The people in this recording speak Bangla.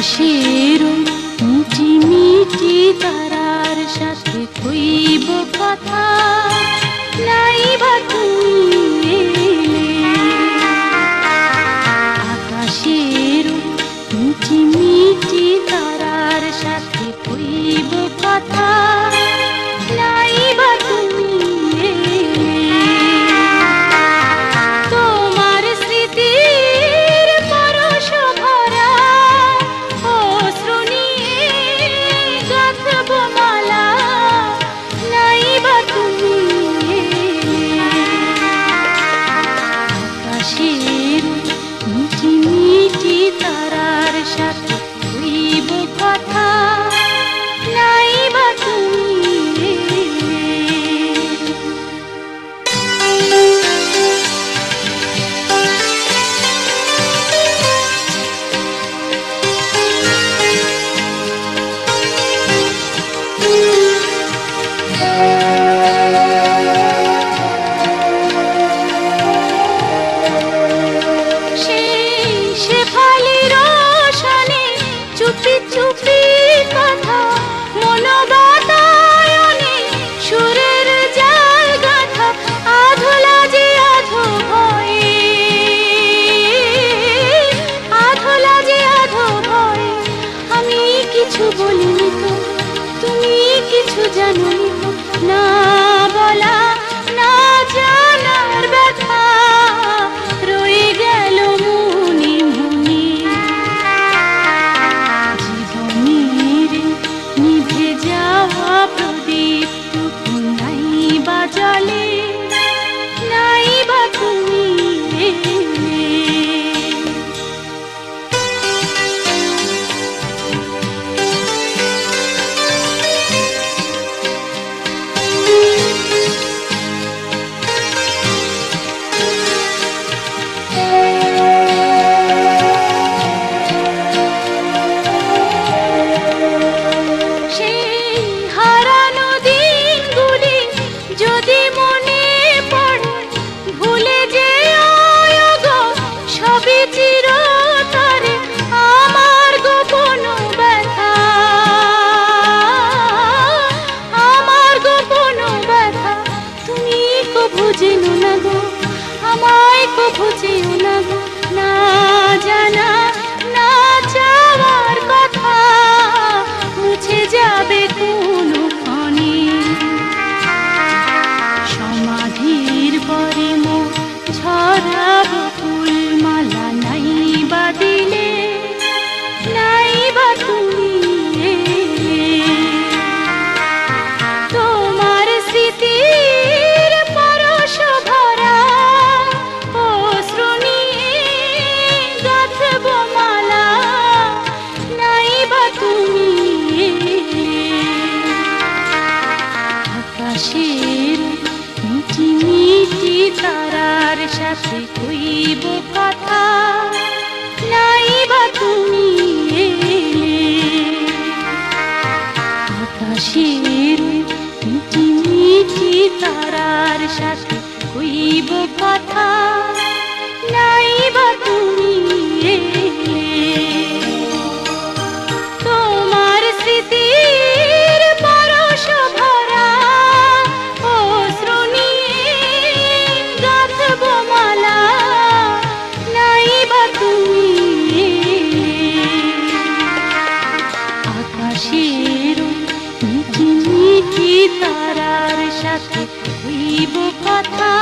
আকাশের মিটি মিটি তারার সাথে কইব কথা, নাই বা তুমি এলে। আকাশের মিটি মিটি তারার সাথে কইব কথা, নাই বা তুমি এলে। তোমার স্মৃতির পরশ ভরা অশ্রু নিয়ে গাঁথব মালা, নাই বা তুমি এলে। আকাশের মিটি মিটি তারার সাথে কইব কথা, নাই বা তুমি চুপি চুপি কথা মন বাতায়নে সুরের জাল গাথা, আধলা যে আধো ভয়ে, আধলা যে আধো ভয়ে। আমি কিছু বলিনি তো, তুমি কিছু জানোনি তো, না বলা না জানার ব্যথা রয়ে গেল মনে মনে। নিভে যাওয়া প্রদীপ টুকু নাই বা জলে, নাই বা তুমি এলে। যদি মনে পড়ে ভুলে যেও গো সবই চিরতরে আমার গোপন ব্যথা, আমার গোপন ব্যথা। তুমি কভু জেনো না গো, আমায় কভু যেও না গো, না জানা না চাওয়ার কথা মুছে যাবে কোনো ক্ষণে। সমাধির পরে মুখ ঝরাবো ফুলমালা, নাই বা দিলে, নাই বা তুমি এলে। তোমার স্মৃতির পরশ ভরা অশ্রু নিয়ে গাঁথব মালা, নাই বা তুমি এলে। আকাশের মিটি মিটি তারার সাথে কইব কথা, নাই বা তুমি এলে। আকাশের মিটি মিটি তারার সাথে কইব কথা, নাই বা তুমি এলে। তোমার স্মৃতির পরশ ভরা অশ্রু নিয়ে গাঁথব মালা, নাই বা তুমি এলে। আকাশের মিটি মিটি তারার সাথে কইব কথা,